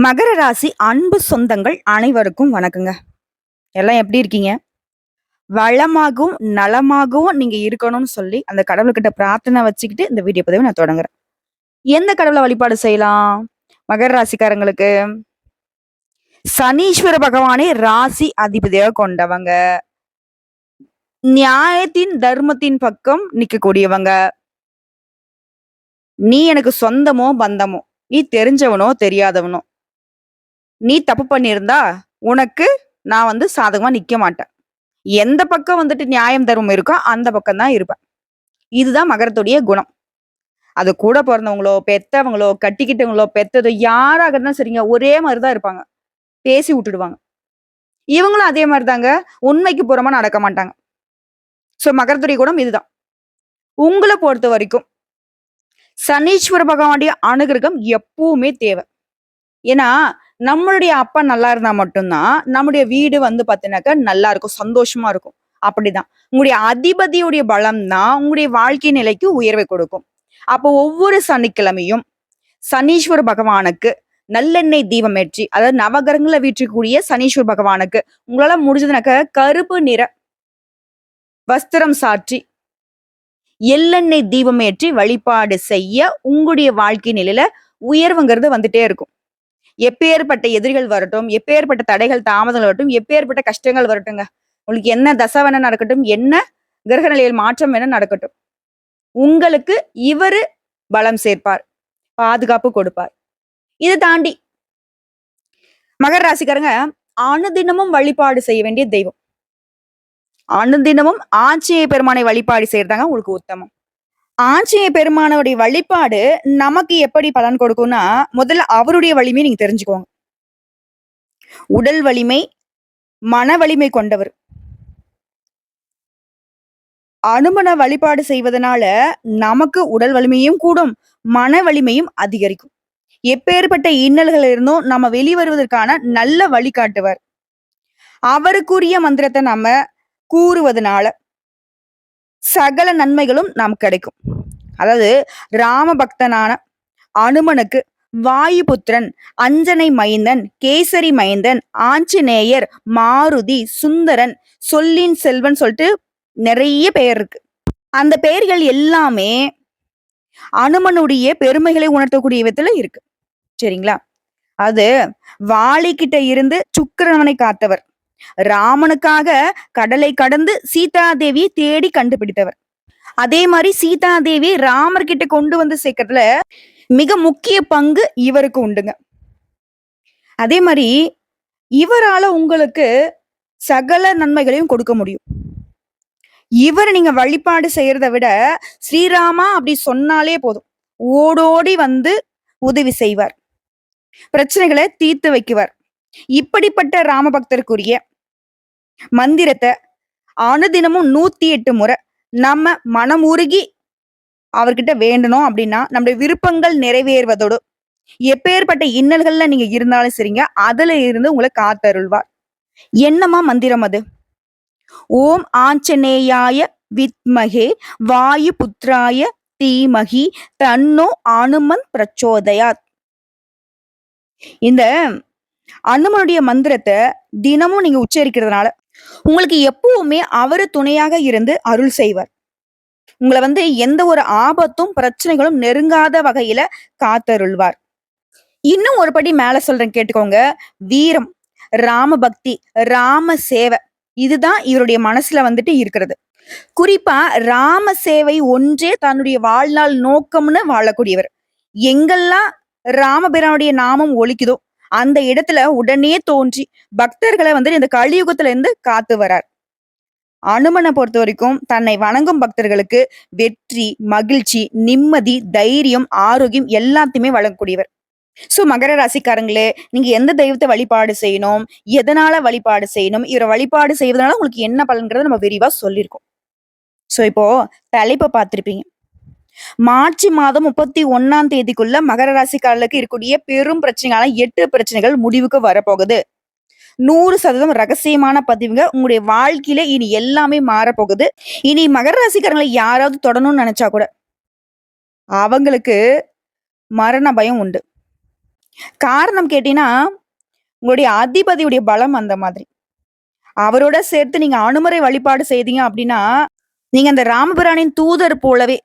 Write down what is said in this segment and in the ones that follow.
மகர ராசி அன்பு சொந்தங்கள் அனைவருக்கும் வணக்கங்க. எல்லாம் எப்படி இருக்கீங்க? வளமாகவும், நலமாகவும் நீங்க இருக்கணும்னு சொல்லி, அந்த கடவுள்கிட்ட பிரார்த்தனை வச்சுக்கிட்டு இந்த வீடியோ பதிவ நான் தொடங்குறேன். எந்த கடவுள வழிபாடு செய்யலாம்? மகர ராசிக்காரங்களுக்கு சனீஸ்வர பகவானே ராசி அதிபதியாக கொண்டவங்க. நியாயத்தின், தர்மத்தின் பக்கம் நிக்கக்கூடியவங்க. நீ எனக்கு சொந்தமோ, பந்தமோ, நீ தெரிஞ்சவனோ, தெரியாதவனோ, நீ தப்பு பண்ணியிருந்தா, உனக்கு நான் சாதகமா நிக்க மாட்டேன். எந்த பக்கம் நியாயம் தர்மம் இருக்கோ, அந்த பக்கம் தான் இருப்பேன். இதுதான் மகரத்துடைய குணம். அது கூட பொறந்தவங்களோ, பெத்தவங்களோ, கட்டிக்கிட்டவங்களோ, பெத்ததோ யாராக இருந்தாலும் சரிங்க, ஒரே மாரி தான் இருப்பாங்க. பேசி விட்டுடுவாங்க. இவங்களும் அதே மாரி தாங்க. உண்மைக்கு புறமா நடக்க மாட்டாங்க. மகரத்துடைய குணம் இதுதான். உங்கள பொறுத்த வரைக்கும், சனீஸ்வர பகவானுடைய அனுகிரகம் எப்பவுமே தேவை. ஏன்னா, நம்மளுடைய அப்பா நல்லா இருந்தா மட்டும் தான், நம்முடைய வீடு பாத்தீங்கன்னாக்கா நல்லா இருக்கும். சந்தோஷமா இருக்கும். அப்படிதான். உங்களுடைய அதிபதியுடைய பலம் தான் உங்களுடைய வாழ்க்கை நிலைக்கு உயர்வை கொடுக்கும். அப்போ ஒவ்வொரு சனிக்கிழமையும் சனீஸ்வர பகவானுக்கு நல்லெண்ணெய் தீபம் ஏற்றி, அதாவது நவகிரகங்கள வீற்றிருக்கக்கூடிய சனீஸ்வர பகவானுக்கு உங்களால முடிஞ்சதுனாக்க கருப்பு நிற வஸ்திரம் சாற்றி எள்ளெண்ணெய் தீபம் ஏற்றி வழிபாடு செய்ய உங்களுடைய வாழ்க்கை நிலையில உயர்வுங்கிறது வந்துட்டே இருக்கும். எப்பேற்பட்ட எதிரிகள் வரட்டும், எப்பேற்பட்ட தடைகள், தாமதங்கள் வரட்டும், எப்பேற்பட்ட கஷ்டங்கள் வரட்டுங்க. உங்களுக்கு என்ன தசை வேணா நடக்கட்டும், என்ன கிரக நிலையில் மாற்றம் வேணா நடக்கட்டும். உங்களுக்கு இவரு பலம் சேர்ப்பார், பாதுகாப்பு கொடுப்பார். இதை தாண்டி மகர ராசிக்காரங்க அனுதினமும் வழிபாடு செய்ய வேண்டிய தெய்வம். அனுதினமும் ஆஞ்சநேய பெருமானை வழிபாடு செய்யறதாங்க உங்களுக்கு உத்தமம். ஆஞ்சநேய பெருமானுடைய வழிபாடு நமக்கு எப்படி பலன் கொடுக்கும்னா, முதல்ல அவருடைய வலிமையை நீங்க தெரிஞ்சுக்கோங்க. உடல் வலிமை, மன வலிமை கொண்டவர். அனுமன வழிபாடு செய்வதனால நமக்கு உடல் வலிமையும் கூடும், மன வலிமையும் அதிகரிக்கும். எப்பேற்பட்ட இன்னல்கள் இருந்தும் நம்ம வெளிவருவதற்கான நல்ல வழிகாட்டுவர். அவருக்குரிய மந்திரத்தை நம்ம கூறுவதனால சகல நன்மைகளும் நமக்கு கிடைக்கும். அதாவது ராம பக்தனான அனுமனுக்கு வாயுபுத்திரன், அஞ்சனை மைந்தன், கேசரி மைந்தன், ஆஞ்சநேயர், மாருதி, சுந்தரன், சொல்லின் செல்வன் சொல்லிட்டு நிறைய பெயர் இருக்கு. அந்த பெயர்கள் எல்லாமே அனுமனுடைய பெருமைகளை உணர்த்தக்கூடிய விதத்துல இருக்கு. சரிங்களா? அது வாலிக்கிட்ட இருந்து சுக்கிரவனை காத்தவர். ராமனுக்காக கடலை கடந்து சீதாதேவியை தேடி கண்டுபிடித்தவர். அதே மாதிரி சீதாதேவி ராமர்கிட்ட கொண்டு வந்து சேர்க்கறதுல மிக முக்கிய பங்கு இவருக்கு உண்டுங்க. அதே மாதிரி இவரால உங்களுக்கு சகல நன்மைகளையும் கொடுக்க முடியும். இவரை நீங்க வழிபாடு செய்யறத விட ஸ்ரீராமா அப்படி சொன்னாலே போதும், ஓடோடி உதவி செய்வார், பிரச்சனைகளை தீர்த்து வைக்குவார். இப்படிப்பட்ட ராமபக்தருக்குரிய மந்திரத்தை அனுதினமும் 108 முறை நம்ம மனம் உருகி அவர்கிட்ட வேண்டணும் அப்படின்னா நம்முடைய விருப்பங்கள் நிறைவேறுவதோடு எப்பேற்பட்ட இன்னல்கள்ல நீங்க இருந்தாலும் சரிங்க, அதுல இருந்து உங்களை காத்தருள்வார். என்னமா மந்திரம் அது? ஓம் ஆஞ்சநேயாய வித்மகே வாயு புத்ராய தீமகி தன்னோ அனுமன் பிரச்சோதயாத். இந்த அனுமனுடைய மந்திரத்தை தினமும் நீங்க உச்சரிக்கிறதுனால உங்களுக்கு எப்பவுமே அவரு துணையாக இருந்து அருள் செய்வார். உங்களை எந்த ஒரு ஆபத்தும் பிரச்சனைகளும் நெருங்காத வகையில காத்தருள்வார். இன்னும் ஒரு படி மேல சொல்றேன், கேட்டுக்கோங்க. வீரம், ராம பக்தி, ராம சேவை, இதுதான் இவருடைய மனசுல இருக்கிறது. குறிப்பா ராம சேவை ஒன்றே தன்னுடைய வாழ்நாள் நோக்கம்னு வாழக்கூடியவர். எங்கெல்லாம் ராமபிரானுடைய நாமம் ஒலிக்குதோ அந்த இடத்துல உடனே தோன்றி பக்தர்களை இந்த கலியுகத்துல இருந்து காத்து வரார். அனுமனை பொறுத்த வரைக்கும் தன்னை வணங்கும் பக்தர்களுக்கு வெற்றி, மகிழ்ச்சி, நிம்மதி, தைரியம், ஆரோக்கியம் எல்லாத்தையுமே வழங்கக்கூடியவர். மகர ராசிக்காரங்களே, நீங்க எந்த தெய்வத்தை வழிபாடு செய்யணும், எதனால வழிபாடு செய்யணும், இவரை வழிபாடு செய்வதனால உங்களுக்கு என்ன பலன்கிறத நம்ம விரிவா சொல்லியிருக்கோம். இப்போ தலைப்பை பார்த்திருப்பீங்க. மார்ச் மாதம் 31ஆம் தேதிக்குள்ள மகர ராசிக்காரர்களுக்கு இருக்கக்கூடிய பெரும் பிரச்சனைகளான 8 பிரச்சனைகள் முடிவுக்கு வரப்போகுது. 100% ரகசியமான பதிவுங்க. உங்களுடைய வாழ்க்கையில இனி எல்லாமே மாறப்போகுது. இனி மகர ராசிக்காரங்களை யாராவது தொடணும்னு நினைச்சா கூட அவங்களுக்கு மரண பயம் உண்டு. காரணம் கேட்டீங்கன்னா, உங்களுடைய அதிபதியுடைய பலம் அந்த மாதிரி. அவரோட சேர்த்து நீங்க அனுமரை வழிபாடு செய்தீங்க அப்படின்னா, நீங்க அந்த ராமபிரானின் தூதர் போலவே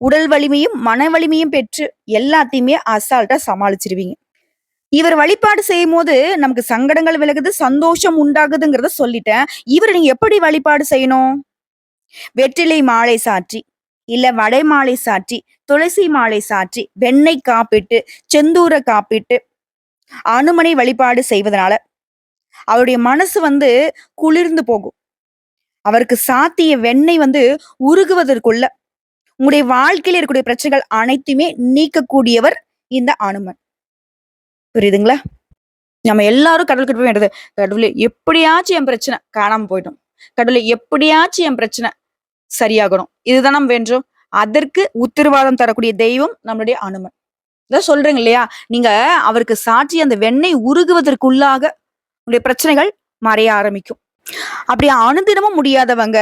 உடல் வலிமையும், மன வலிமையும் பெற்று எல்லாத்தையுமே அசால்ட்டா சமாளிச்சுருவீங்க. இவர் வழிபாடு செய்யும்போது நமக்கு சங்கடங்கள் விலகுது, சந்தோஷம் உண்டாகுதுங்கிறத சொல்லிட்டேன். இவர நீங்க எப்படி வழிபாடு செய்யணும்? வெற்றிலை மாலை சாற்றி, இல்ல வடை மாலை சாற்றி, துளசி மாலை சாற்றி, வெண்ணெய் காப்பிட்டு, செந்தூர காப்பிட்டு, அனுமனை வழிபாடு செய்வதனால, அவருடைய மனசு குளிர்ந்து போகும். அவருக்கு சாத்திய வெண்ணெய் உருகுவதற்குள்ள, உங்களுடைய வாழ்க்கையில இருக்கக்கூடிய பிரச்சனைகள் அனைத்தையுமே நீக்கக்கூடியவர் இந்த அனுமன். புரியுதுங்களா? நம்ம எல்லாரும் கடவுள்கிட்ட போய் வேண்டுறது, "கடவுளே எப்படியாச்சும் என் பிரச்சனை காணாம போயிடும். கடவுளே எப்படியாச்சும் என் பிரச்சனை சரியாகணும்." இதுதான் நம்ம வேண்டுறோம். அதற்கு உத்தரவாதம் தரக்கூடிய தெய்வம் நம்மளுடைய அனுமன். இதான் சொல்றேங்க இல்லையா? நீங்க அவருக்கு சாட்சி அந்த வெண்ணெய் உருகுவதற்குள்ளாக உங்களுடைய பிரச்சனைகள் மறைய ஆரம்பிக்கும். அப்படி அனுதினமும் முடியாதவங்க,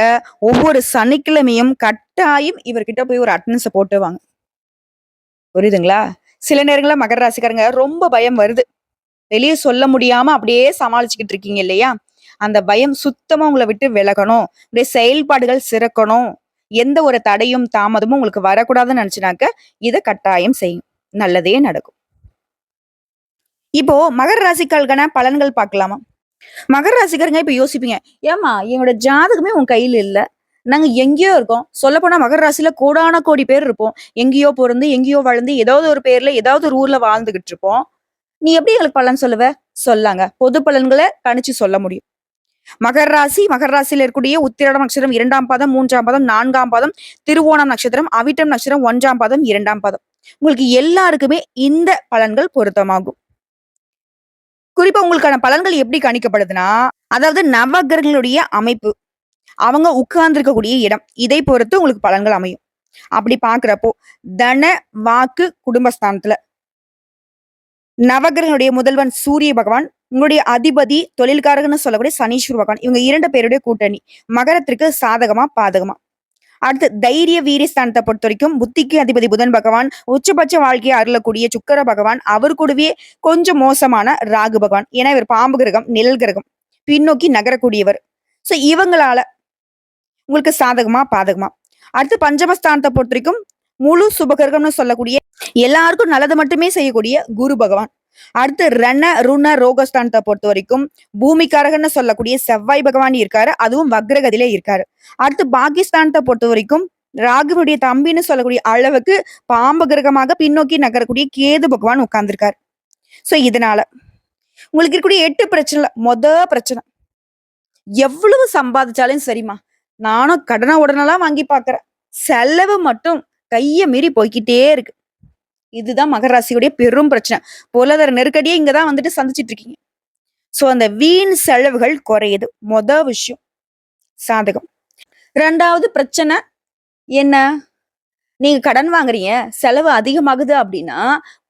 ஒவ்வொரு சனிக்கிழமையும் கட்டாயம் இவர்கிட்ட போய் ஒரு அட்டெண்டன்ஸ போட்டு வாங்க. புரியுதுங்களா? சில நேரங்கள்ல மகர ராசிக்காரங்க ரொம்ப பயம் வருது. வெளிய சொல்ல முடியாம அப்படியே சமாளிச்சுக்கிட்டு இருக்கீங்க இல்லையா? அந்த பயம் சுத்தமா உங்கள விட்டு விலகணும். உங்களுடைய செயல்பாடுகள் சிறக்கணும். எந்த ஒரு தடையும், தாமதமும் உங்களுக்கு வரக்கூடாதுன்னு நெனச்சுனாக்க, இத கட்டாயம் செய்யும். நல்லதே நடக்கும். இப்போ மகர ராசிக்காரர்களுக்கான பலன்கள் பார்க்கலாமா? மகர ராசிக்காரங்க இப்ப யோசிப்பீங்க, "ஏம்மா என்னோட ஜாதகமே உன் கையில இல்ல. நாங்க எங்கேயோ இருக்கோம். சொல்லப்போனா மகர ராசியில கோடான கோடி பேர் இருப்போம். எங்கேயோ பொறந்து, எங்கேயோ வளர்ந்து, ஏதாவது ஒரு பேர்ல, ஏதாவது ஒரு ஊர்ல வாழ்ந்துகிட்டு இருப்போம். நீ எப்படி எங்களுக்கு பலன் சொல்லுவ?" சொல்லாங்க. பொது பலன்கள கணிச்சு சொல்ல முடியும். மகர ராசியில இருக்கக்கூடிய உத்திராடம் நட்சத்திரம் 2ஆம் பாதம், 3ஆம் பாதம், 4ஆம் பாதம், திருவோணம் நட்சத்திரம், அவிட்டம் நட்சத்திரம் 1ஆம் பாதம், 2ஆம் பாதம். உங்களுக்கு எல்லாருக்குமே இந்த பலன்கள் பொருத்தமாகும். குறிப்பா உங்களுக்கான பலன்கள் எப்படி கணிக்கப்படுதுன்னா, அதாவது நவகிரகங்களுடைய அமைப்பு, அவங்க உட்கார்ந்திருக்கக்கூடிய இடம், இதை பொறுத்து உங்களுக்கு பலன்கள் அமையும். அப்படி பார்க்கிறப்போ, தன, வாக்கு, குடும்பஸ்தானத்துல நவகிரகங்களுடைய முதல்வன் சூரிய பகவான், உங்களுடைய அதிபதி தொழில்காரகன்னு சொல்லக்கூடிய சனீஸ்வர பகவான். இவங்க 2 பேருடைய கூட்டணி. மகரத்திற்கு சாதகமா, பாதகமா? அடுத்து தைரிய வீரியஸ்தானத்தை பொறுத்தவரைக்கும் புத்திக்கு அதிபதி புதன் பகவான், உச்சபட்ச வாழ்க்கையை அருளக்கூடிய சுக்கிர பகவான், அவர் கூடவே கொஞ்சம் மோசமான ராகு பகவான். ஏன்னா இவர் பாம்பு கிரகம், நிழல் கிரகம், பின்னோக்கி நகரக்கூடியவர். சோ இவங்களால உங்களுக்கு சாதகமா, பாதகமா? அடுத்து பஞ்சமஸ்தானத்தை பொறுத்தவரைக்கும் முழு சுபகிரகம்னு சொல்லக்கூடிய எல்லாருக்கும் நல்லது மட்டுமே செய்யக்கூடிய குரு பகவான். அடுத்து ரண, ருண, ரோகஸ்தானத்தை பொறுத்த வரைக்கும் பூமிக்காரகன்னு சொல்லக்கூடிய செவ்வாய் பகவான் இருக்காரு. அதுவும் வக்ரகதியிலே இருக்காரு. அடுத்து பாகிஸ்தானத்தை பொறுத்த வரைக்கும் ராகுனுடைய தம்பின்னு சொல்லக்கூடிய அளவுக்கு பாம்பு கிரகமாக பின்னோக்கி நகரக்கூடிய கேது பகவான் உட்கார்ந்திருக்காரு. சோ இதனால உங்களுக்கு இருக்கக்கூடிய 8 பிரச்சனை, பிரச்சனை எவ்வளவு சம்பாதிச்சாலும் சரிம்மா, நானும் கடனை உடனெல்லாம் வாங்கி பாக்குறேன். செலவு மட்டும் கைய மீறி போய்க்கிட்டே இருக்கு. இதுதான் மகர ராசியுடைய பெரும் பிரச்சனை. பொருளாதார நெருக்கடியே இங்கதான் சந்திச்சிட்டு இருக்கீங்க. சோ அந்த வீண் செலவுகள் குறையுது. விஷயம் சாதகம். 2வது பிரச்சனை என்ன? நீங்க கடன் வாங்குறீங்க, செலவு அதிகமாகுது அப்படின்னா,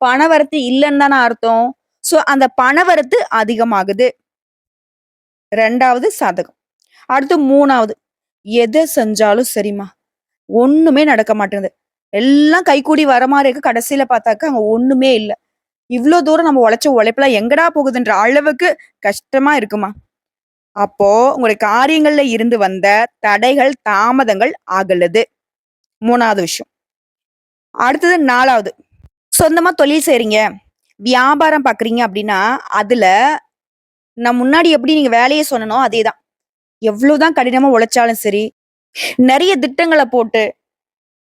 பணவரத்து இல்லன்னு தானே அர்த்தம். சோ அந்த பணவரத்து அதிகமாகுது. 2வது சாதகம். அடுத்து 3வது, எத செஞ்சாலும் சரிம்மா, ஒண்ணுமே நடக்க மாட்டேங்குது. எல்லாம் கைக்கூடி வர மாரி இருக்கு. கடைசியில பார்த்தாக்க அங்க ஒண்ணுமே இல்ல. இவ்ளோ தூரம் நம்ம உழைச்ச உழைப்புலாம் எங்கடா போகுதுன்ற அளவுக்கு கஷ்டமா இருக்குமா? அப்போ உங்களுடைய காரியங்கள்ல இருந்து வந்த தடைகள், தாமதங்கள் அகலுது. 3வது விஷயம். அடுத்தது 4வது. சொந்தமா தொழில் செய்றீங்க, வியாபாரம் பார்க்குறீங்க அப்படின்னா, அதுல நான் முன்னாடி எப்படி நீங்க வேலைய சொன்னனோ அதேதான். எவ்வளவுதான் கடினமா உழைச்சாலும் சரி, நெறைய திட்டங்கள போட்டு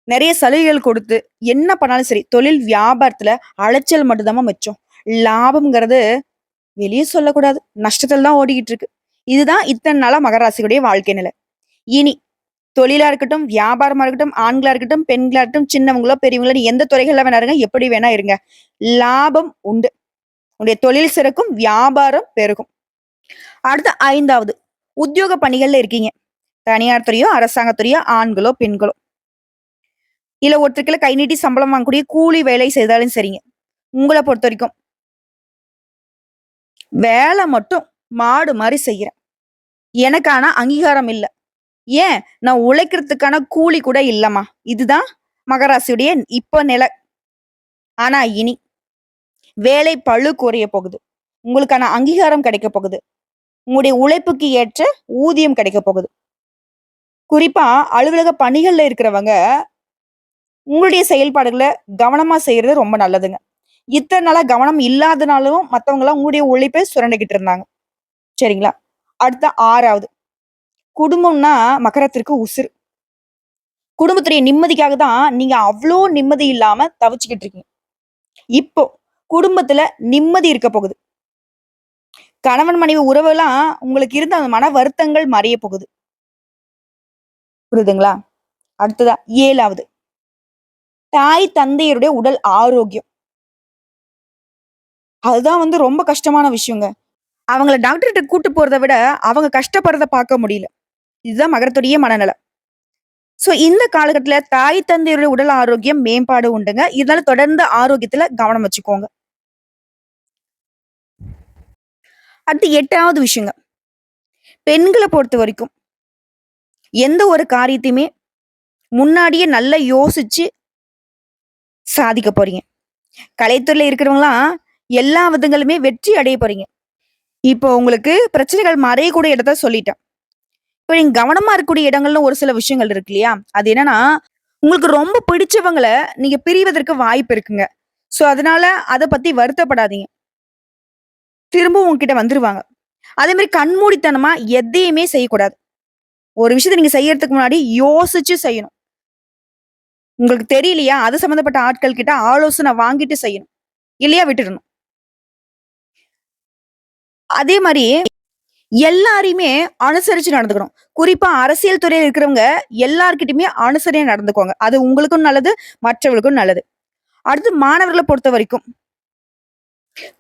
நெறைய சலுகைகள் கொடுத்து, என்ன பண்ணாலும் சரி, தொழில் வியாபாரத்துல அலைச்சல் மட்டும் தாம்மா மிச்சம். லாபம்ங்கிறது வெளிய சொல்லக்கூடாது. நஷ்டத்துல தான் ஓடிக்கிட்டு இருக்கு. இதுதான் இத்தன நாளா மகர ராசியுடைய வாழ்க்கை நிலை. இனி தொழிலா இருக்கட்டும், வியாபாரமா இருக்கட்டும், ஆண்களா இருக்கட்டும், பெண்களா இருக்கட்டும், சின்னவங்களோ, பெரியவங்களோ, நீ எந்த துறைகள்ல வேணா இருங்க, எப்படி வேணா இருங்க. லாபம் உண்டு. உங்களுடைய தொழில் சிறக்கும், வியாபாரம் பெருகும். அடுத்து 5வது, உத்தியோக பணிகள்ல இருக்கீங்க. தனியார் துறையோ, அரசாங்க துறையோ, ஆண்களோ, பெண்களோ. இல்ல ஒருத்தருக்குள்ள கை நீட்டி சம்பளம் வாங்கக்கூடிய கூலி வேலை செய்தாலும் சரிங்க. உங்கள பொறுத்தவரைக்கும் வேலை மட்டும் மாடு மாரி செய்யறேன். எனக்கு ஆனா அங்கீகாரம் இல்ல. ஏன்? நான் உழைக்கிறதுக்கான கூலி கூட இல்லம்மா. இதுதான் மகராசியுடைய இப்ப நிலை. ஆனா இனி வேலை பளு குறைய போகுது. உங்களுக்கான அங்கீகாரம் கிடைக்க போகுது. உங்களுடைய உழைப்புக்கு ஏற்ற ஊதியம் கிடைக்க போகுது. குறிப்பா அலுவலக பணிகள்ல இருக்கிறவங்க, உங்களுடைய செயல்பாடுகள கவனமா செய்யறது ரொம்ப நல்லதுங்க. இத்தன நாளா கவனம் இல்லாதனாலும் மத்தவங்கலாம் உங்களுடைய உழைப்ப சுரண்டிக்கிட்டு இருந்தாங்க. சரிங்களா? அடுத்த 6வது குடும்பம்னா மகரத்திற்கு உசுரு. குடும்பத்துடைய நிம்மதிக்காக தான் நீங்க அவ்ளோ நிம்மதி இல்லாம தவிச்சுக்கிட்டு இருக்கீங்க. இப்போ குடும்பத்துல நிம்மதி இருக்க போகுது. கணவன் மனைவி உறவெல்லாம் உங்களுக்கு இருந்த அந்த மன வருத்தங்கள் மறைய போகுது. புரியுதுங்களா? அடுத்ததா 7வது தாய் தந்தையருடைய உடல் ஆரோக்கியம். அதுதான் ரொம்ப கஷ்டமான விஷயங்க. அவங்கள டாக்டர்ட்ட கூட்டு போறத விட, அவங்க கஷ்டப்படுறத பார்க்க முடியல. இதுதான் மகரத்துடைய மனநலம். சோ இந்த காலகட்டத்துல தாய் தந்தையருடைய உடல் ஆரோக்கியம் மேம்பாடு உண்டுங்க. இதனால தொடர்ந்து ஆரோக்கியத்துல கவனம் வச்சுக்கோங்க. அடுத்து 8வது விஷயங்க. பெண்கள பொறுத்தவரைக்கும், எந்த ஒரு காரியத்தையுமே முன்னாடியே நல்லா யோசிச்சு சாதிக்க போறீங்க. கலைத்துறையில இருக்கிறவங்கலாம் எல்லா விதங்களுமே வெற்றி அடைய போறீங்க. இப்போ உங்களுக்கு பிரச்சனைகள் மறையக்கூடிய இடத்த சொல்லிட்டேன். இப்ப நீங்க கவனமா இருக்கக்கூடிய இடங்கள்ல ஒரு சில விஷயங்கள் இருக்கு இல்லையா? அது என்னன்னா, உங்களுக்கு ரொம்ப பிடிச்சவங்கள நீங்க பிரிவதற்கு வாய்ப்பு இருக்குங்க. சோ அதனால அத பத்தி வருத்தப்படாதீங்க. திரும்பவும் உங்ககிட்ட வந்துருவாங்க. அதே மாரி கண்மூடித்தனமா எதையுமே செய்யக்கூடாது. ஒரு விஷயத்த நீங்க செய்யறதுக்கு முன்னாடி யோசிச்சு செய்யணும். உங்களுக்கு தெரியலையா? அது சம்மந்தப்பட்ட ஆட்கள் கிட்ட ஆலோசனை வாங்கிட்டு செய்யணும். இல்லையா விட்டுறணும். அதே மாரி எல்லாரையுமே அனுசரிச்சு நடந்துக்கணும். குறிப்பா அரசியல் துறையில இருக்கிறவங்க எல்லார்கிட்டயுமே அனுசரியா நடந்துக்கோங்க. அது உங்களுக்கும் நல்லது, மற்றவர்களுக்கும் நல்லது. அடுத்து மாணவர்கள பொறுத்தவரைக்கும்,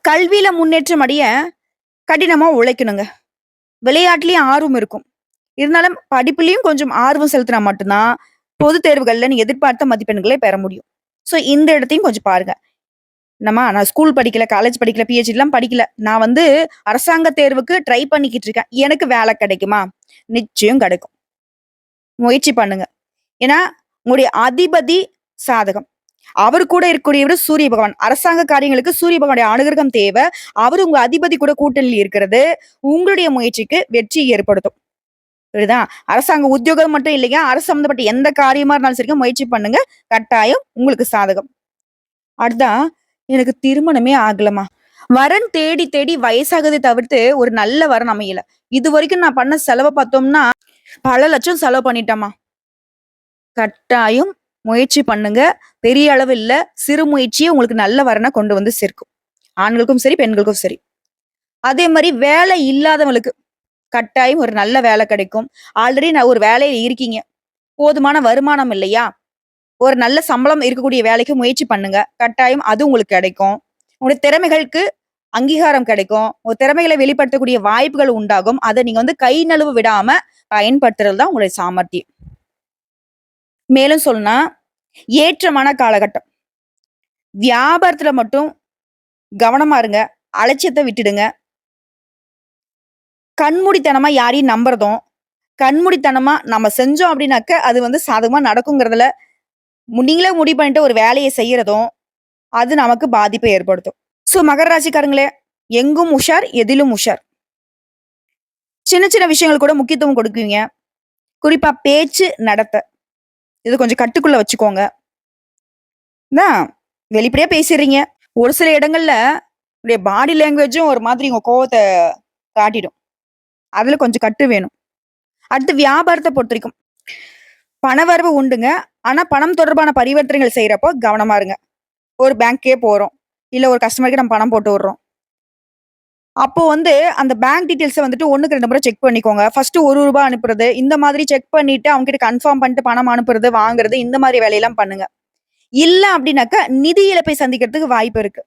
கல்வியில முன்னேற்றம் அடைய கடினமா உழைக்கணுங்க. விளையாட்டுலயும் ஆர்வம் இருக்கும். இருந்தாலும் படிப்புலயும் கொஞ்சம் ஆர்வம் செலுத்தினா மட்டும் தான், பொதுத் தேர்வுகள்ல நீங்க எதிர்பார்த்த மதிப்பெண்களை பெற முடியும். சோ இந்த இடத்தையும் கொஞ்சம் பாருங்க. நான் ஸ்கூல் படிக்கல, காலேஜ் படிக்கல, பிஹெச்டிலாம் படிக்கல. நான் அரசாங்க தேர்வுக்கு ட்ரை பண்ணிக்கிட்டு இருக்கேன். எனக்கு வேலை கிடைக்குமா? நிச்சயம் கிடைக்கும். முயற்சி பண்ணுங்க. ஏன்னா, உங்களுடைய அதிபதி சாதகம். அவரு கூட இருக்கக்கூடியவரு சூரிய பகவான். அரசாங்க காரியங்களுக்கு சூரிய பகவானுடைய அனுகிரகம் தேவ. அவரு உங்க அதிபதி கூட கூட்டணியில் இருக்கிறது, உங்களுடைய முயற்சிக்கு வெற்றி ஏற்படுத்தும். புரியுதா? அரசாங்க உத்தியோகம் மட்டும் இல்லைங்க. அரசு சம்பந்தப்பட்ட எந்த காரியமா இருந்தாலும் சரிங்க, முயற்சி பண்ணுங்க. கட்டாயம் உங்களுக்கு சாதகம். அடுத்தா, எனக்கு திருமணமே ஆகலம்மா. வரன் தேடி தேடி வயசாகுதே தவிர்த்து ஒரு நல்ல வரன் அமையல. இதுவரைக்கும் நான் பண்ண செலவ பார்த்தோம்னா, பல லட்சம் செலவு பண்ணிட்டேன்ம்மா. கட்டாயம் முயற்சி பண்ணுங்க. பெரிய அளவு இல்ல. சிறு முயற்சியே உங்களுக்கு நல்ல வரன கொண்டு வந்து சேர்க்கும். ஆண்களுக்கும் சரி, பெண்களுக்கும் சரி. அதே மாரி வேலை இல்லாதவங்களுக்கு கட்டாயம் ஒரு நல்ல வேலை கிடைக்கும். ஆல்ரெடி நான் ஒரு வேலையில இருக்கீங்க. போதுமான வருமானம் இல்லையா? ஒரு நல்ல சம்பளம் இருக்கக்கூடிய வேலைக்கு முயற்சி பண்ணுங்க. கட்டாயம் அது உங்களுக்கு கிடைக்கும். உங்களுடைய திறமைகளுக்கு அங்கீகாரம் கிடைக்கும். உங்க திறமைகளை வெளிப்படுத்தக்கூடிய வாய்ப்புகள் உண்டாகும். அத நீங்க கை நழுவ விடாம பயன்படுத்துறது தான் உங்களுடைய சாமர்த்தியம். மேலும் சொல்லணும்னா, ஏற்றமான காலகட்டம். வியாபாரத்துல மட்டும் கவனமா இருங்க. அலட்சியத்த விட்டுடுங்க. கண்மூடித்தனமா யாரையும் நம்புறதும், கண்மூடித்தனமா நம்ம செஞ்சோம் அப்படின்னாக்க, அது சாதகமா நடக்குங்கிறதுல நீங்களே முடிவு பண்ணிட்டு ஒரு வேலைய செய்யறதும், அது நமக்கு பாதிப்பை ஏற்படுத்தும். சோ மகர ராசிக்காரங்களே, எங்கும் உஷார், எதிலும் உஷார். சின்ன சின்ன விஷயங்கள் கூட முக்கியத்துவம் கொடுக்குவீங்க. குறிப்பா பேச்சு, நடத்தை. இது கொஞ்சம் கட்டுக்குள்ள வச்சுக்கோங்க. தான் வெளிப்படையா பேசிடுறீங்க. ஒரு சில இடங்கள்ல உங்களுடைய பாடி லாங்குவேஜும் ஒரு மாதிரி உங்க கோவத்த காட்டிடும். அதுல கொஞ்சம் கட்டு வேணும். அடுத்து வியாபாரத்த பொறுத்தவரைக்கும், பணவரவு உண்டுங்க. ஆனா பணம் தொடர்பான பரிவர்த்தனைகள் செய்றப்போ கவனமா இருங்க. ஒரு பேங்க்கே போறோம். இல்ல ஒரு கஸ்டமருக்கு நம்ம பணம் போட்டு விடுறோம். அப்போ அந்த பேங்க் டீட்டெயில்ஸ 1க்கு 2 முறை செக் பண்ணிக்கோங்க. ஃபர்ஸ்ட் ரூ. 1 அனுப்புறது, இந்த மாதிரி செக் பண்ணிட்டு அவங்க கிட்ட கன்ஃபார்ம் பண்ணிட்டு பணம் அனுப்புறது, வாங்குறது இந்த மாதிரி வேலையெல்லாம் பண்ணுங்க. இல்ல அப்டின்னாக்க நிதி இழப்பை சந்திக்கிறதுக்கு வாய்ப்பு இருக்கு.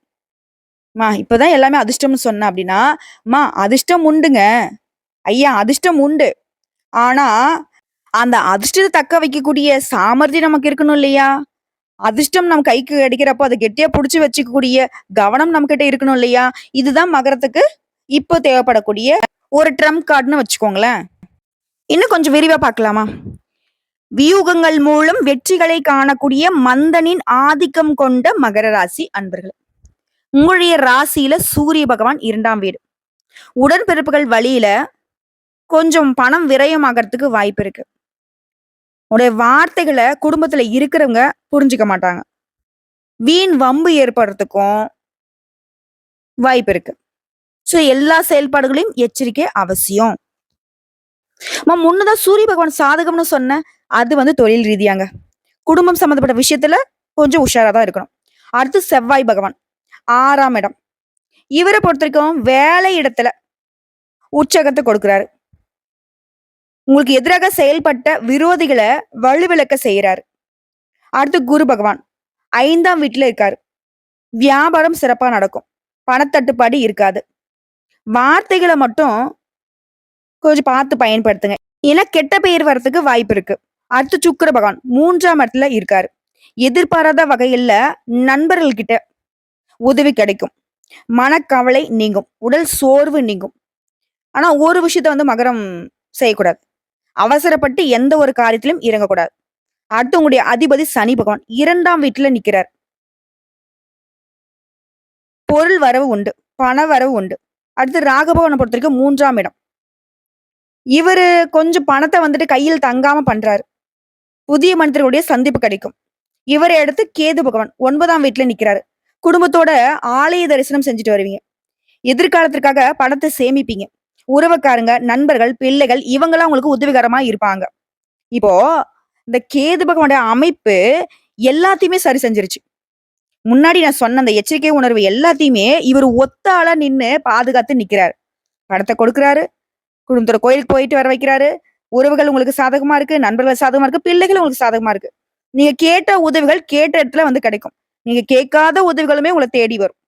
இப்பதான் எல்லாமே அதிர்ஷ்டம்னு சொன்னேன் அப்டின்னா, அதிர்ஷ்டம் உண்டுங்க. ஐயா அதிர்ஷ்டம் உண்டு. ஆனா, அந்த அதிர்ஷ்டத்த தக்க வைக்கக்கூடிய சாமர்த்தியம் நமக்கு இருக்கணும் இல்லையா? அதிர்ஷ்டம் நம்ம கைக்கு கிடைக்கிறப்போ அத கெட்டியா புடிச்சு வச்சுக்கக்கூடிய கவனம் நம்மகிட்ட இருக்கணும் இல்லையா? இதுதான் மகரத்துக்கு இப்போ தேவைப்படக்கூடிய ஒரு ட்ரம்ப் கார்டுன்னு வச்சுக்கோங்களேன். இன்னும் கொஞ்சம் விரிவா பார்க்கலாமா? வியூகங்கள் மூலம் வெற்றிகளை காணக்கூடிய மந்தனின் ஆதிக்கம் கொண்ட மகர ராசி அன்பர்களே. உங்களுடைய ராசியில சூரிய பகவான் 2ஆம் வீடு. உடன்பிறப்புகள் வழியில கொஞ்சம் பணம் விரயமாகறதுக்கு வாய்ப்பு இருக்கு. உங்களுடைய வார்த்தைகள குடும்பத்துல இருக்கிறவங்க புரிஞ்சுக்க மாட்டாங்க. வீண் வம்பு ஏற்படுறதுக்கும் வாய்ப்பு இருக்கு. ஸோ எல்லா செயல்பாடுகளையும் எச்சரிக்கை அவசியம். முன்னதான் சூரிய பகவான் சாதகம்னு சொன்னேன். அது தொழில் ரீதியாங்க. குடும்பம் சம்மந்தப்பட்ட விஷயத்துல கொஞ்சம் உஷாரா தான் இருக்கணும். அடுத்து செவ்வாய் பகவான் 6ஆம் இடம். இவர பொறுத்தவரைக்கும் வேலை இடத்துல உற்சாகத்த கொடுக்கிறாரு. உங்களுக்கு எதிராக செயல்பட்ட விரோதிகள வலுவிழக்க செய்றாரு. அடுத்து குரு பகவான் 5ஆம் வீட்ல இருக்காரு. வியாபாரம் சிறப்பா நடக்கும். பணத்தட்டுப்பாடு இருக்காது. வார்த்தைகள மட்டும் கொஞ்சம் பார்த்து பயன்படுத்துங்க. ஏன்னா கெட்ட பெயர் வரதுக்கு வாய்ப்பு இருக்கு. அடுத்து சுக்கிர பகவான் 3ஆம் இடத்துல இருக்காரு. எதிர்பாராத வகையில நண்பர்கள் கிட்ட உதவி கிடைக்கும். மனக்கவலை நீங்கும். உடல் சோர்வு நீங்கும். ஆனா ஒரு விஷயத்த மகரம் செய்யக்கூடாது. அவசரப்பட்டு எந்த ஒரு காரியத்திலும் இறங்கக்கூடாது. அடுத்து உங்களுடைய அதிபதி சனி பகவான் 2ஆம் வீட்டுல நிக்கிறார். பொருள் வரவு உண்டு. பண வரவு உண்டு. அடுத்து ராகபவனை பொறுத்தவரைக்கும் 3ஆம் இடம். இவரு கொஞ்சம் பணத்த கையில் தங்காம பண்றாரு. புதிய மனிதர்களுடைய சந்திப்பு கிடைக்கும். இவரை அடுத்து கேது பகவான் 9ஆம் வீட்டுல நிக்கிறாரு. குடும்பத்தோட ஆலய தரிசனம் செஞ்சுட்டு வருவீங்க. எதிர்காலத்திற்காக பணத்தை சேமிப்பீங்க. உறவுக்காரங்க, நண்பர்கள், பிள்ளைகள் இவங்கெல்லாம் உங்களுக்கு உதவிகரமா இருப்பாங்க. இப்போ இந்த கேது பகவானுடைய அமைப்பு எல்லாத்தையுமே சரி செஞ்சிருச்சு. முன்னாடி நான் சொன்ன அந்த எச்சரிக்கை உணர்வு எல்லாத்தையுமே இவர் ஒத்த ஆளா நின்னு பாதுகாத்து நிக்கிறாரு. பணத்தை கொடுக்கிறாரு. குடும்பத்தோட கோயிலுக்கு போயிட்டு வர வைக்கிறாரு. உறவுகள் உங்களுக்கு சாதகமா இருக்கு. நண்பர்கள் சாதகமா இருக்கு. பிள்ளைகள் உங்களுக்கு சாதகமா இருக்கு. நீங்க கேட்ட உதவிகள் கேட்ட இடத்துல கிடைக்கும். நீங்க கேட்காத உதவிகளுமே உங்களை தேடி வரும்.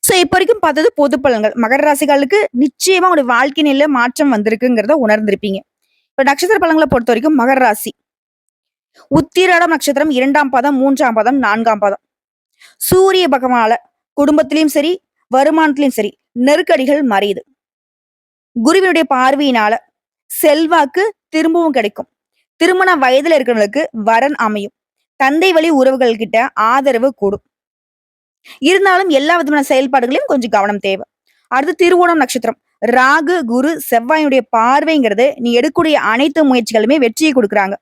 சோ இப்ப வரைக்கும் பார்த்தது பொது பலன்கள். மகர ராசிகளுக்கு நிச்சயமா உங்களுடைய வாழ்க்கை நிலையில மாற்றம் வந்திருக்குங்கிறத உணர்ந்திருப்பீங்க. இப்ப நட்சத்திர பலன்களை பொறுத்த வரைக்கும் மகர ராசி உத்திராடம் நட்சத்திரம் 2ஆம் பாதம், 3ஆம் பாதம், 4ஆம் பாதம். சூரிய பகவானால குடும்பத்திலயும் சரி, வருமானத்திலயும் சரி நெருக்கடிகள் மறையுது. குருவினுடைய பார்வையினால செல்வாக்கு திரும்பவும் கிடைக்கும். திருமண வயதுல இருக்கிறவங்களுக்கு வரன் அமையும். தந்தை வழி உறவுகள் கிட்ட ஆதரவு கூடும். இருந்தாலும் எல்லா விதமான செயல்பாடுகளையும் கொஞ்சம் கவனம் தேவை. அடுத்து திருவோணம் நட்சத்திரம். ராகு, குரு, செவ்வாயுடைய பார்வைங்கிறது நீ எடுக்கக்கூடிய அனைத்து முயற்சிகளுமே வெற்றியை கொடுக்குறாங்க.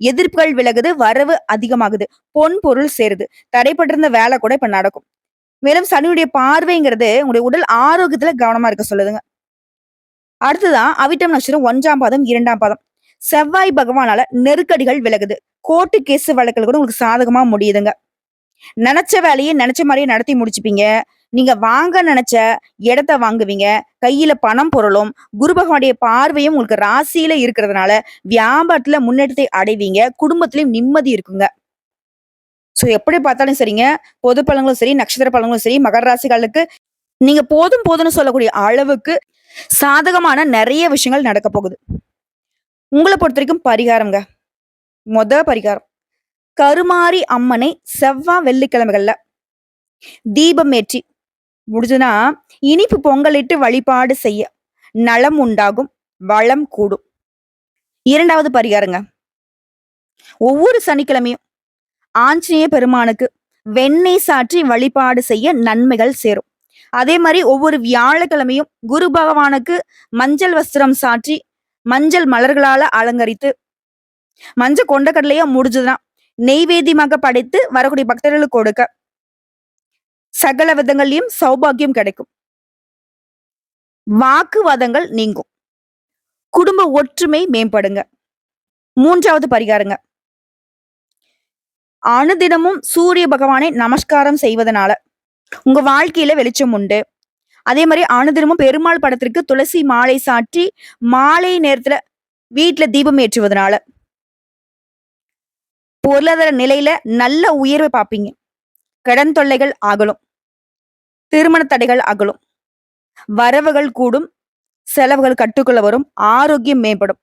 எதிர்ப்புகள் விலகுது, வரவு அதிகமாகுது, பொன் பொருள் சேருது, தடைப்பட்டிருந்த வேலை கூட இப்ப நடக்கும். மேலும் சனியுடைய பார்வைங்கிறது உங்களுடைய உடல் ஆரோக்கியத்துல கவனமா இருக்க சொல்லுதுங்க. அடுத்துதான் அவிட்டம் நட்சத்திரம் 1ஆம் பாதம், 2ஆம் பாதம். செவ்வாய் பகவானால நெருக்கடிகள் விலகுது. கோர்ட்டு கேஸ் வழக்குகள் கூட உங்களுக்கு சாதகமா முடியுதுங்க. நினைச்ச வேலையை நினைச்ச மாதிரியே நடத்தி முடிச்சுப்பீங்க. நீங்க வாங்க நினைச்ச இடத்த வாங்குவீங்க. கையில பணம் பொருளும். குரு பகவானுடைய பார்வையும் உங்களுக்கு ராசியில இருக்கிறதுனால வியாபாரத்துல முன்னேற்றத்தை அடைவீங்க. குடும்பத்திலயும் நிம்மதி இருக்குங்க. சோ எப்படி பார்த்தாலும் சரிங்க, பொது பலன்களும் சரி, நட்சத்திர பலன்களும் சரி, மகர ராசிகளுக்கு நீங்க போதும் போதும்னு சொல்லக்கூடிய அளவுக்கு சாதகமான நிறைய விஷயங்கள் நடக்க போகுது. உங்களை பொறுத்த வரைக்கும் பரிகாரம்ங்க. பரிகாரம் கருமாரி அம்மனை செவ்வாய் வெள்ளிக்கிழமைகள்ல தீபம் ஏற்றி முடிஞ்சுனா இனிப்பு பொங்கலிட்டு வழிபாடு செய்ய நலம் உண்டாகும், வளம் கூடும். 2வது பரிகாரங்க, ஒவ்வொரு சனிக்கிழமையும் ஆஞ்சநேய பெருமானுக்கு வெண்ணெய் சாற்றி வழிபாடு செய்ய நன்மைகள் சேரும். அதே மாதிரி ஒவ்வொரு வியாழக்கிழமையும் குரு பகவானுக்கு மஞ்சள் வஸ்திரம் சாற்றி மஞ்சள் மலர்களால அலங்கரித்து மஞ்சள் கொண்டக்கடலையா முடிஞ்சதுன்னா நெய்வேத்தியமாக படைத்து வரக்கூடிய பக்தர்களுக்கு கொடுக்க சகல விதங்களையும் சௌபாகியம் கிடைக்கும். வாக்குவாதங்கள் நீங்கும். குடும்ப ஒற்றுமை மேம்படுங்க. 3வது பரிகாரங்க, அனுதினமும் சூரிய பகவானை நமஸ்காரம் செய்வதனால உங்க வாழ்க்கையில வெளிச்சம் உண்டு. அதே மாதிரி அனுதினமும் பெருமாள் படத்திற்கு துளசி மாலை சாற்றி மாலை நேரத்துல வீட்டுல தீபம் ஏற்றுவதனால பொருளாதார நிலையில நல்ல உயர்வை பார்ப்பீங்க. கடன் தொல்லைகள் அகலும். திருமண தடைகள் அகலும். வரவுகள் கூடும். செலவுகள் கட்டுக்குள்ள வரும். ஆரோக்கியம் மேம்படும்.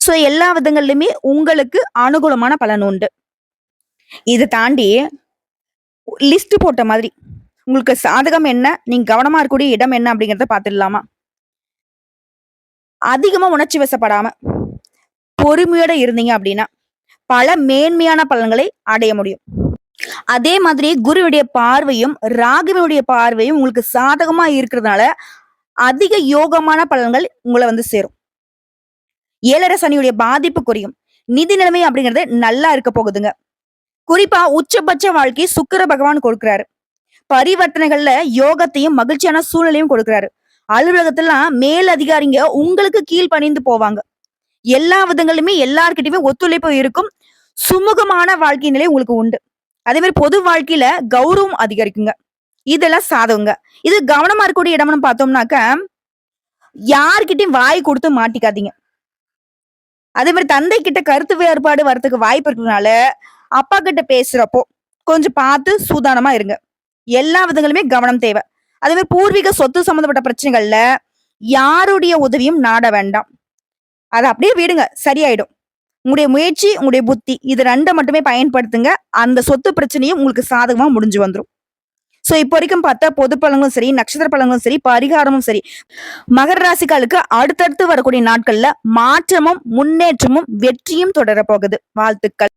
சோ எல்லா விதங்கள்லயுமே உங்களுக்கு அனுகூலமான பலன் உண்டு. இதை தாண்டி லிஸ்ட் போட்ட மாதிரி உங்களுக்கு சாதகம் என்ன, நீங்க கவனமா இருக்கக்கூடிய இடம் என்ன அப்படிங்கறத பாத்துடலாமா? அதிகமா உணர்ச்சி வசப்படாம பொறுமையோட இருந்தீங்க அப்படின்னா பல மேன்மையான பலன்களை அடைய முடியும். அதே மாதிரி குருவுடைய பார்வையும், ராகுவினுடைய பார்வையும் உங்களுக்கு சாதகமா இருக்கிறதுனால, அதிக யோகமான பலன்கள் உங்கள வந்து சேரும். 7 சனியுடைய பாதிப்பு குறையும். நிதி நிலைமை அப்படிங்கிறது நல்லா இருக்க போகுதுங்க. குறிப்பா உச்சபட்ச வாழ்க்கை சுக்கிர பகவான் கொடுக்கிறாரு. பரிவர்த்தனைகள்ல யோகத்தையும், மகிழ்ச்சியான சூழ்நிலையும் கொடுக்கிறாரு. அலுவலகத்திலாம் மேல் அதிகாரிங்க உங்களுக்கு கீழ் பணிந்து போவாங்க. எல்லா விதங்களிலுமே எல்லார்கிட்டயுமே ஒத்துழைப்பு இருக்கும். சுமூகமான வாழ்க்கை நிலை உங்களுக்கு உண்டு. அதே மாதிரி பொது வாழ்க்கையில கௌரவம் அதிகரிக்குங்க. இதெல்லாம் சாதகங்க. இது கவனமா இருக்கக்கூடிய இடம்னு பார்த்தோம்னாக்க, யார்கிட்டயும் வாய் கொடுத்து மாட்டிக்காதீங்க. அதே மாதிரி தந்தை கிட்ட கருத்து வேறுபாடு வரதுக்கு வாய்ப்பு இருக்கிறதுனால, அப்பா கிட்ட பேசுறப்போ கொஞ்சம் பார்த்து சூதானமா இருங்க. எல்லா விதங்களுமே கவனம் தேவை. அதே மாதிரி பூர்வீக சொத்து சம்பந்தப்பட்ட பிரச்சனைகள்ல யாருடைய உதவியும் நாட வேண்டாம். அத அப்படியே விடுங்க. சரியாயிடும். உங்களுடைய முயற்சி, உங்களுடைய புத்தி இது 2 மட்டுமே பயன்படுத்துங்க. அந்த சொத்து பிரச்சனையும் உங்களுக்கு சாதகமா முடிஞ்சு வந்துரும். சோ இப்போ வரைக்கும் பார்த்தா பொது பலன்களும் சரி, நட்சத்திர பலன்களும் சரி, பரிகாரமும் சரி, மகர ராசிக்காலுக்கு அடுத்தடுத்து வரக்கூடிய நாட்கள்ல மாற்றமும், முன்னேற்றமும், வெற்றியும் தொடரப் போகுது. வாழ்த்துக்கள்.